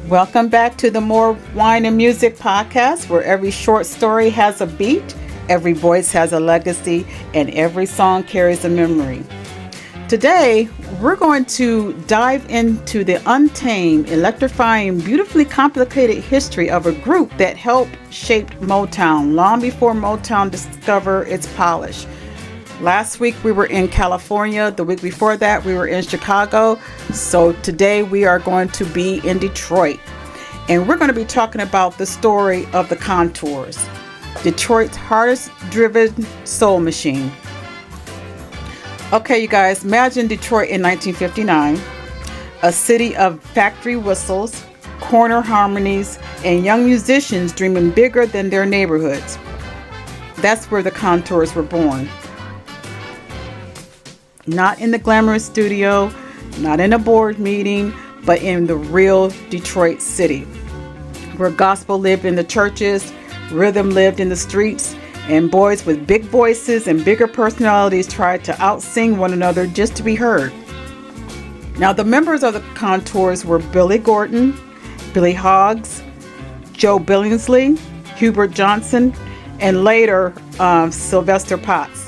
Welcome back to the More Wine and Music podcast, where every short story has a beat, every voice has a legacy, and every song carries a memory. Today, we're going to dive into the untamed, electrifying, beautifully complicated history of a group that helped shape Motown long before Motown discovered its polish. Last week we were in California. The week before that we were in Chicago. So today we are going to be in Detroit. And we're going to be talking about the story of the Contours, Detroit's hardest driven soul machine. Okay, you guys, imagine Detroit in 1959, a city of factory whistles, corner harmonies, and young musicians dreaming bigger than their neighborhoods. That's where the Contours were born. Not in the glamorous studio, not in a board meeting, but in the real Detroit city, where gospel lived in the churches, rhythm lived in the streets, and boys with big voices and bigger personalities tried to out-sing one another just to be heard. Now, the members of the Contours were Billy Gordon, Billy Hoggs, Joe Billingsley, Hubert Johnson, and later Sylvester Potts.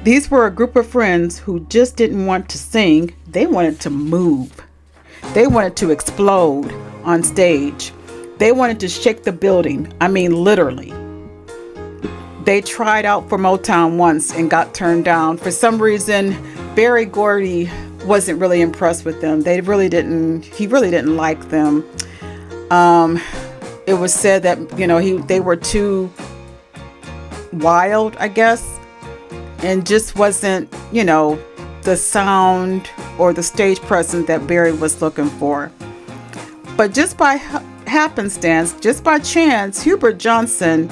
These were a group of friends who just didn't want to sing. They wanted to move. They wanted to explode on stage. They wanted to shake the building. I mean, literally. They tried out for Motown once and got turned down. For some reason, Berry Gordy wasn't really impressed with them. He really didn't like them. It was said that, they were too wild, I guess. And just wasn't, the sound or the stage presence that Barry was looking for. But just by happenstance, just by chance, Hubert Johnson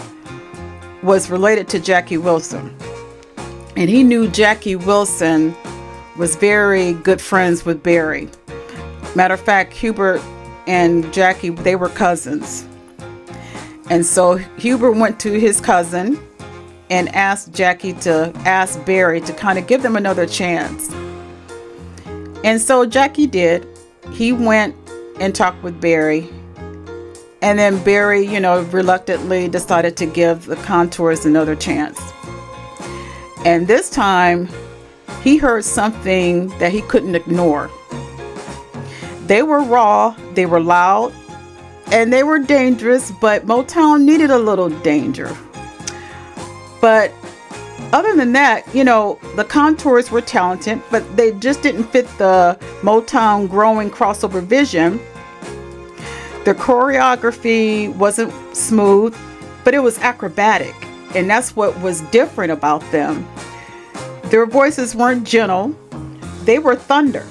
was related to Jackie Wilson. And he knew Jackie Wilson was very good friends with Barry. Matter of fact, Hubert and Jackie, they were cousins. And so Hubert went to his cousin and asked Jackie to ask Barry to kind of give them another chance. And so Jackie did. He went and talked with Barry. And then Barry, reluctantly decided to give the Contours another chance. And this time, he heard something that he couldn't ignore. They were raw, they were loud, and they were dangerous, but Motown needed a little danger. But other than that, the Contours were talented, but they just didn't fit the Motown growing crossover vision. Their choreography wasn't smooth, but it was acrobatic, and that's what was different about them. Their voices weren't gentle, they were thunder.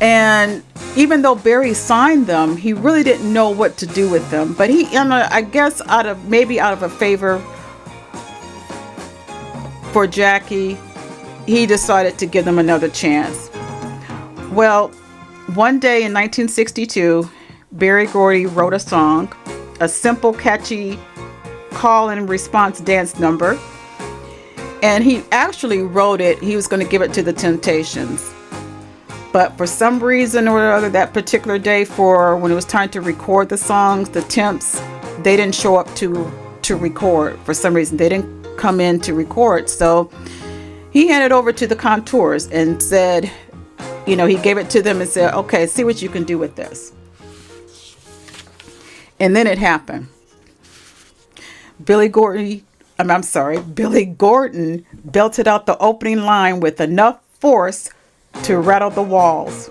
And even though Barry signed them, he really didn't know what to do with them. But he, I guess out of a favor for Jackie, he decided to give them another chance. Well, one day in 1962, Berry Gordy wrote a song, a simple, catchy call and response dance number. And he actually wrote it, he was going to give it to the Temptations. But for some reason or other, that particular day, for when it was time to record the songs, the Temps, they didn't show up to record. For some reason, they didn't come in to record. So he handed over to the Contours and said, he gave it to them and said, okay, see what you can do with this. And then it happened. Billy Gordon belted out the opening line with enough force to rattle the walls,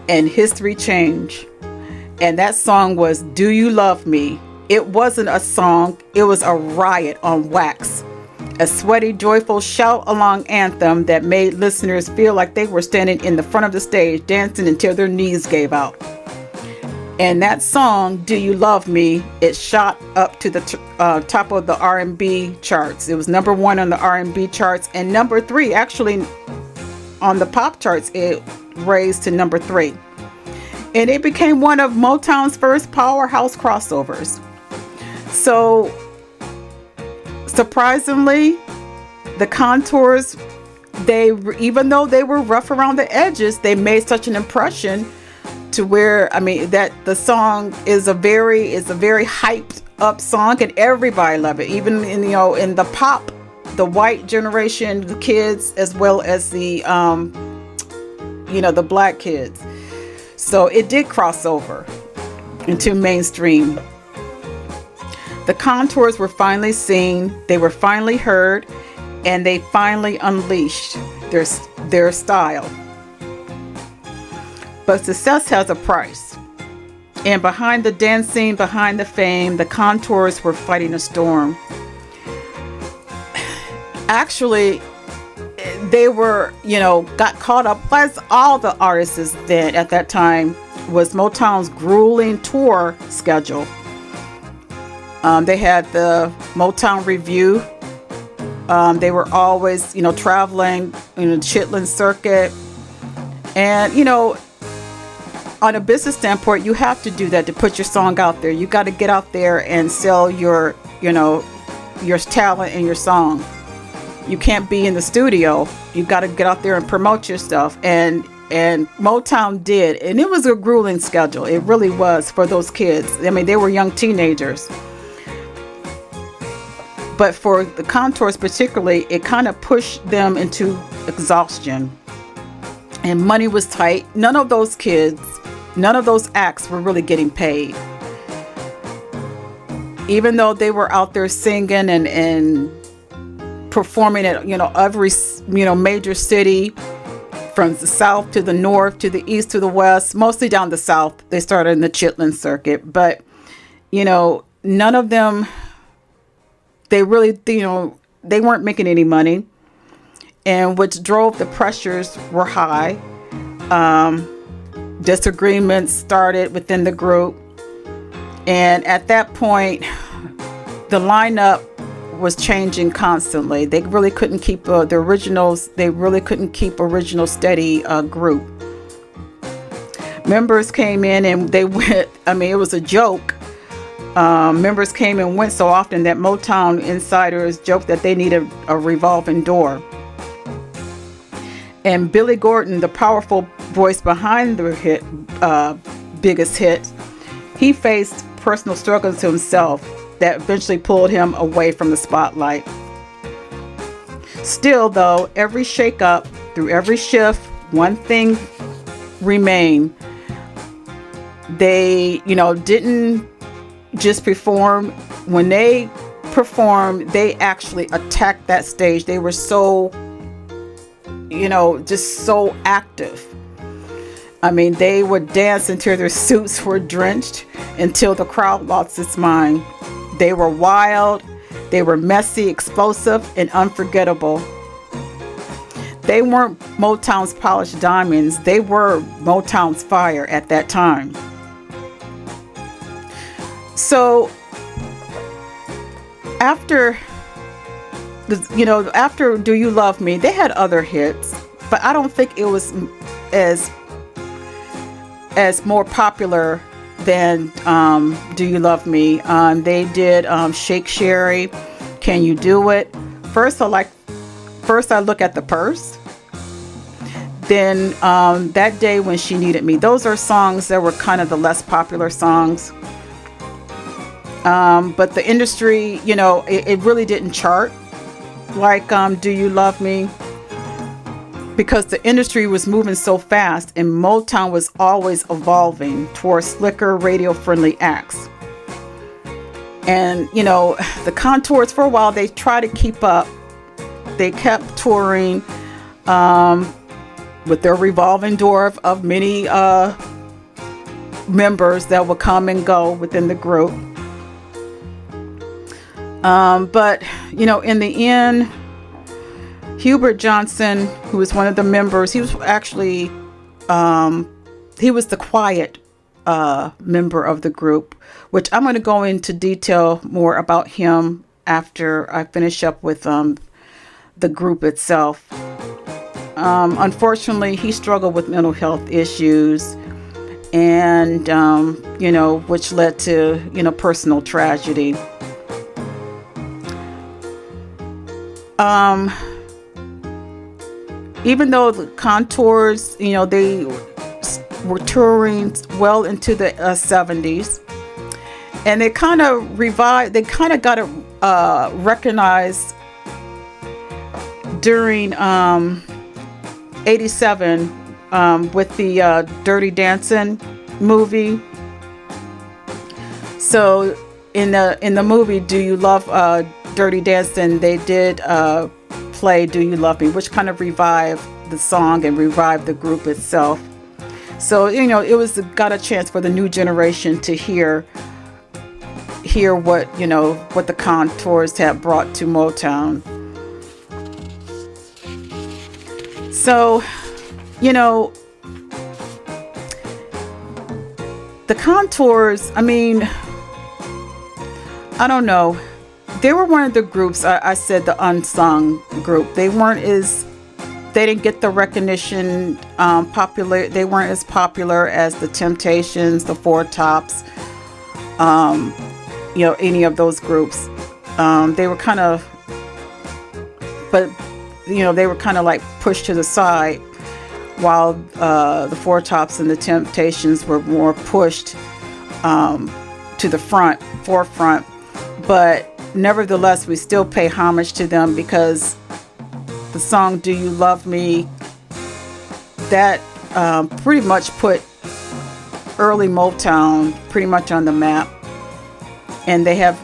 and history changed. And that song was Do You Love Me? It wasn't a song, it was a riot on wax. A sweaty, joyful shout-along anthem that made listeners feel like they were standing in the front of the stage dancing until their knees gave out. And that song, Do You Love Me, it shot up to the top of the R&B charts. It was number 1 on the R&B charts, and number 3, actually, on the pop charts, it raised to number 3. And it became one of Motown's first powerhouse crossovers. So, surprisingly, the Contours even though they were rough around the edges, they made such an impression to where, I mean, that the song is a very hyped up song, and everybody love it. Even in, in the pop, the white generation, the kids, as well as the the black kids. So it did cross over into mainstream. The Contours were finally seen, they were finally heard, and they finally unleashed their style. But success has a price. And behind the dancing, behind the fame, the Contours were fighting a storm. Actually, they were, got caught up, as all the artists did at that time, was Motown's grueling tour schedule. They had the Motown Review. They were always, traveling in the Chitlin circuit. And, on a business standpoint, you have to do that to put your song out there. You got to get out there and sell your talent and your song. You can't be in the studio. You got to get out there and promote your stuff. And Motown did. And it was a grueling schedule. It really was for those kids. I mean, they were young teenagers. But for the Contours particularly, it kind of pushed them into exhaustion. And money was tight. None of those acts were really getting paid. Even though they were out there singing and performing at every major city, from the south to the north to the east to the west, mostly down the south. They started in the Chitlin circuit, but none of them, they really, they weren't making any money, and which drove the pressures were high. Disagreements started within the group, and at that point, the lineup was changing constantly. They really couldn't keep the originals. They really couldn't keep original steady group. Members came in and they went. I mean, it was a joke. Members came and went so often that Motown insiders joked that they needed a revolving door. And Billy Gordon, the powerful voice behind the biggest hit, he faced personal struggles himself that eventually pulled him away from the spotlight. Still, though, every shake-up, through every shift, one thing remained. They, didn't just perform. When they performed, they actually attacked that stage. They were so, just so active. I mean, they would dance until their suits were drenched, until the crowd lost its mind. They were wild, they were messy, explosive, and unforgettable. They weren't Motown's polished diamonds, they were Motown's fire at that time. So, after Do You Love Me, they had other hits, but I don't think it was as more popular than Do You Love Me. They did Shake Sherry, Can You Do It. First I Look at the Purse. Then That Day When She Needed Me. Those are songs that were kind of the less popular songs. But the industry, it really didn't chart like Do You Love Me, because the industry was moving so fast and Motown was always evolving towards slicker, radio-friendly acts. And, the Contours, for a while, they tried to keep up. They kept touring with their revolving door of many members that would come and go within the group. But, in the end, Hubert Johnson, who was one of the members, he was actually, he was the quiet member of the group, which I'm going to go into detail more about him after I finish up with the group itself. Unfortunately, he struggled with mental health issues, and, which led to, personal tragedy. even though the Contours, they were touring well into the 70s, and they kind of revived. They kind of got recognized during 87 with the Dirty Dancing movie. So in the movie Do You Love Dirty Dancing, they did play Do You Love Me, which kind of revived the song and revived the group itself. So it got a chance for the new generation to hear what the Contours had brought to Motown. So the Contours, I mean, I don't know. They were one of the groups, I said the unsung group. They didn't get the recognition, popular. They weren't as popular as the Temptations, the Four Tops, any of those groups. They were kind of, they were kind of like pushed to the side, while the Four Tops and the Temptations were more pushed to the forefront. But nevertheless, we still pay homage to them because the song Do You Love Me, that pretty much put early Motown pretty much on the map. And they have,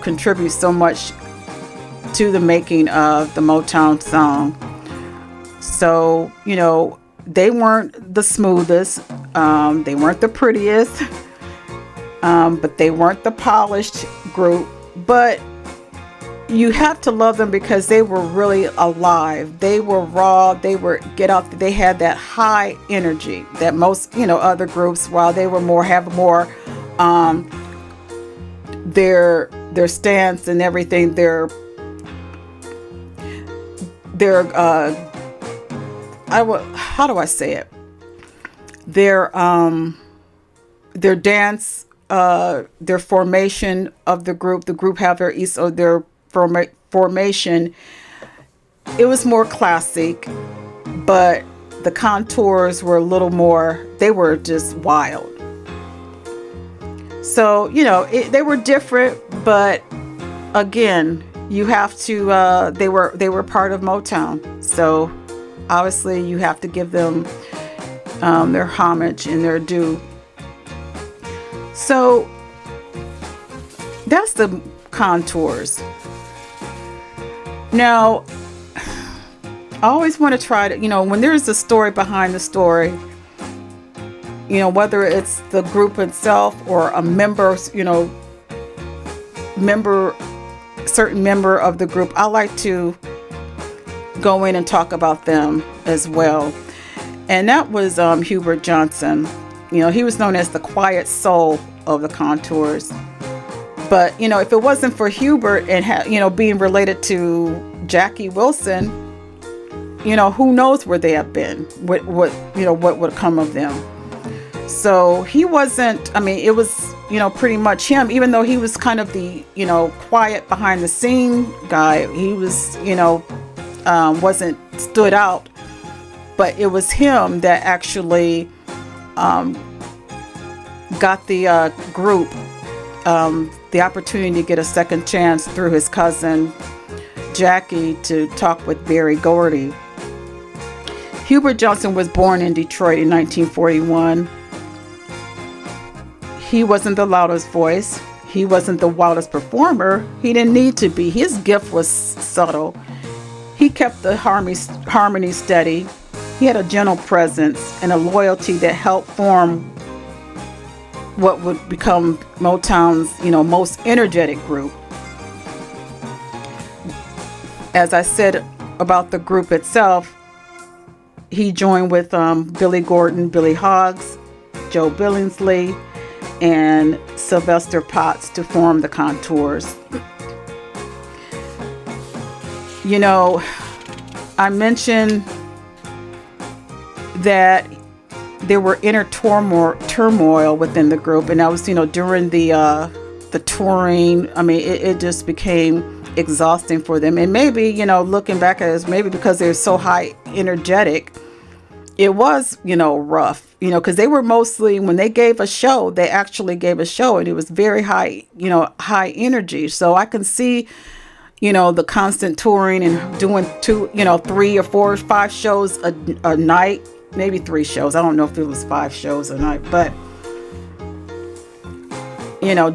contributed so much to the making of the Motown song. So, they weren't the smoothest, they weren't the prettiest, but they weren't the polished group. But you have to love them because they were really alive. They were raw. They had that high energy that most, other groups, while they were have more, their stance and everything, how do I say it? Their dance, their formation of the group have their formation. It was more classic, but the Contours were a little more, they were just wild. So, they were different, but again, you have to, they were part of Motown. So obviously you have to give them their homage and their due. So that's the Contours. Now, I always want to try to, when there's a story behind the story, whether it's the group itself or a member, certain member of the group, I like to go in and talk about them as well. And that was Hubert Johnson. He was known as the quiet soul of the Contours. But, if it wasn't for Hubert and, being related to Jackie Wilson, who knows where they have been, what would come of them. So he wasn't, it was, pretty much him, even though he was kind of the, quiet behind the scene guy. He was, wasn't stood out, but it was him that actually got the group the opportunity to get a second chance through his cousin Jackie to talk with Berry Gordy. Hubert Johnson was born in Detroit in 1941. He wasn't the loudest voice. He wasn't the wildest performer. He didn't need to be. His gift was subtle. He kept the harmony steady. He had a gentle presence and a loyalty that helped form what would become Motown's, most energetic group. As I said about the group itself, he joined with Billy Gordon, Billy Hoggs, Joe Billingsley, and Sylvester Potts to form the Contours. I mentioned that there were inner turmoil within the group, and that was, during the touring. It just became exhausting for them. And maybe, looking back at it, maybe because they're so high energetic, it was, rough, because they were mostly, when they gave a show, they actually gave a show, and it was very high, high energy. So I can see, the constant touring and doing 3 or 4 or 5 shows a night, maybe 3 shows. I don't know if it was 5 shows a night, but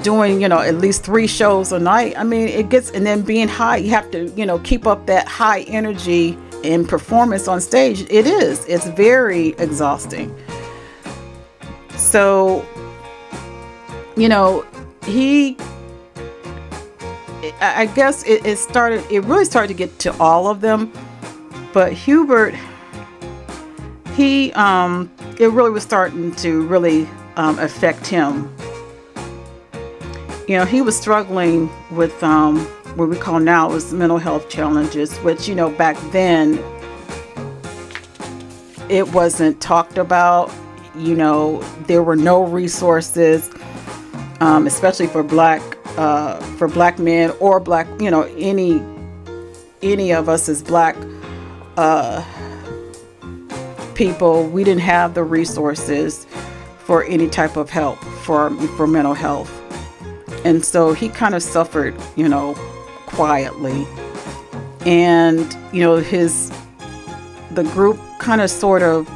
doing, at least 3 shows a night. I mean, it gets, and then being high, you have to, keep up that high energy in performance on stage. It's very exhausting. So, I guess it really started to get to all of them, but Hubert, it really was starting to really affect him. He was struggling with what we call now is mental health challenges, which, back then it wasn't talked about. There were no resources, especially for black men or black, any of us as black people. We didn't have the resources for any type of help for mental health. And so he kind of suffered, quietly. And, the group kind of sort of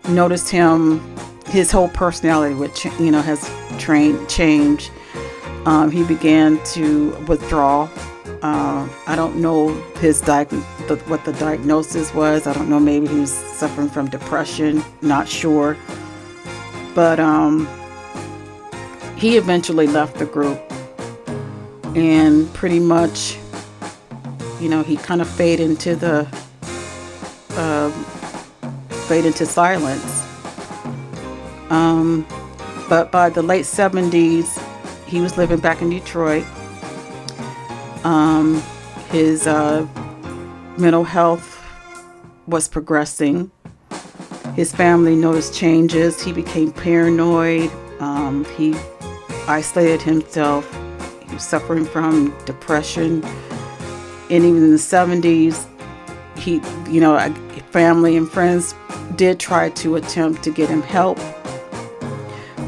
noticed him, his whole personality, which, has changed. He began to withdraw. I don't know what the diagnosis was. I don't know, maybe he was suffering from depression, not sure. But, he eventually left the group, and pretty much, he kind of faded into silence. But by the late 70s, he was living back in Detroit. His mental health was progressing. His family noticed changes. He became paranoid. He isolated himself. He was suffering from depression. And even in the 70s, family and friends did try to attempt to get him help.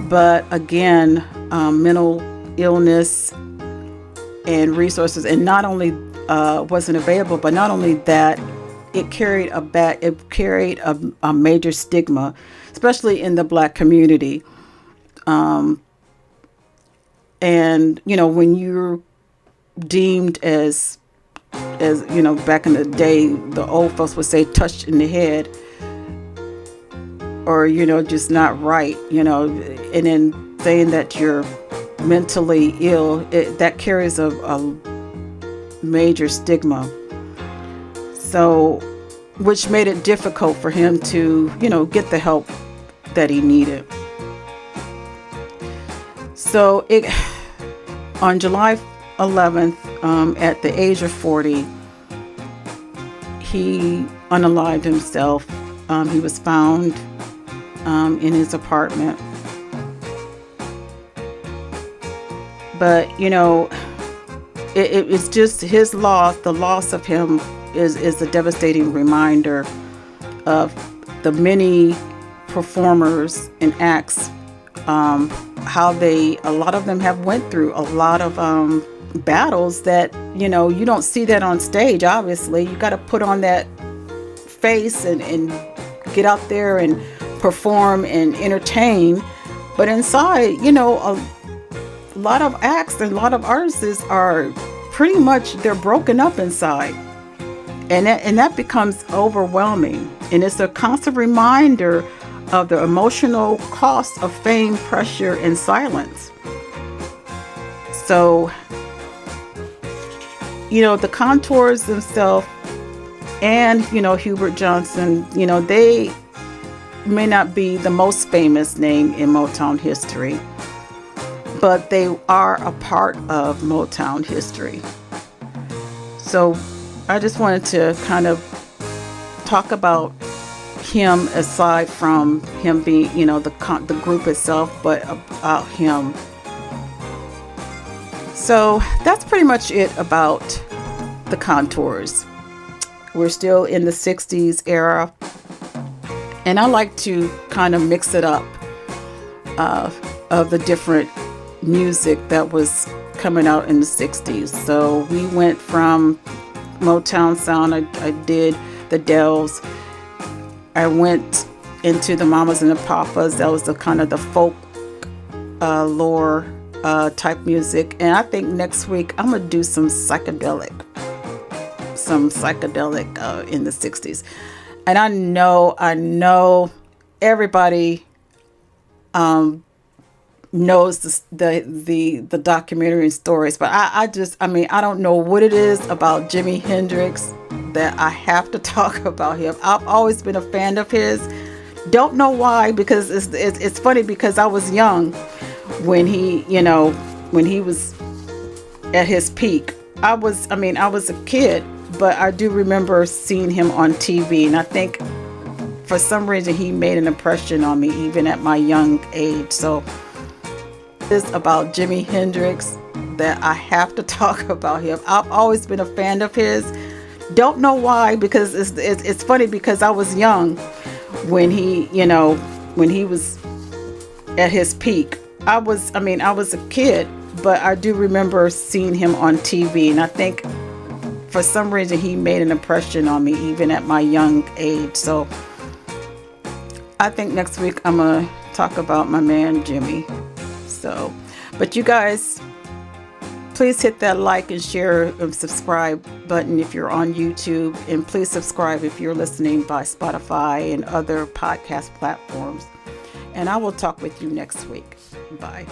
But again, mental illness and resources, and not only wasn't available, but not only that, it carried a major stigma, especially in the black community. And when you're deemed as back in the day, the old folks would say touched in the head, or just not right, and then saying that you're mentally ill, that carries a major stigma. So, which made it difficult for him to get the help that he needed. So on July 11th, at the age of 40, he unalived himself. He was found in his apartment. But, it's just his loss, the loss of him is a devastating reminder of the many performers and acts, how a lot of them have went through a lot of battles that, you don't see that on stage. Obviously, you got to put on that face and get out there and perform and entertain. But inside, a lot of acts and a lot of artists are pretty much, they're broken up inside. And that becomes overwhelming. And it's a constant reminder of the emotional cost of fame, pressure, and silence. So, the Contours themselves and, Hubert Johnson, they may not be the most famous name in Motown history, but they are a part of Motown history. So I just wanted to kind of talk about him aside from him being, the group itself, but about him. So that's pretty much it about the contours. We're still in the 60s era, and I like to kind of mix it up of the different music that was coming out in the 60s. So we went from Motown sound. I did the Dells. I went into the Mamas and the Papas. That was the kind of the folk lore type music. And I think next week I'm gonna do some psychedelic in the 60s. And I know everybody knows the documentary and stories, but I don't know what it is about Jimi Hendrix that I have to talk about him. I've always been a fan of his. Don't know why, because it's funny, because I was young when he was at his peak. I was a kid, but I do remember seeing him on TV, and I think for some reason he made an impression on me even at my young age. So it's about Jimi Hendrix that I have to talk about him. I've always been a fan of his. Don't know why, because it's funny, because I was young when he was at his peak. I was a kid, but I do remember seeing him on TV, and I think for some reason he made an impression on me even at my young age. So I think next week I'm gonna talk about my man Jimmy. So, but you guys, please hit that like and share and subscribe button if you're on YouTube, and please subscribe if you're listening by Spotify and other podcast platforms. And I will talk with you next week. Bye.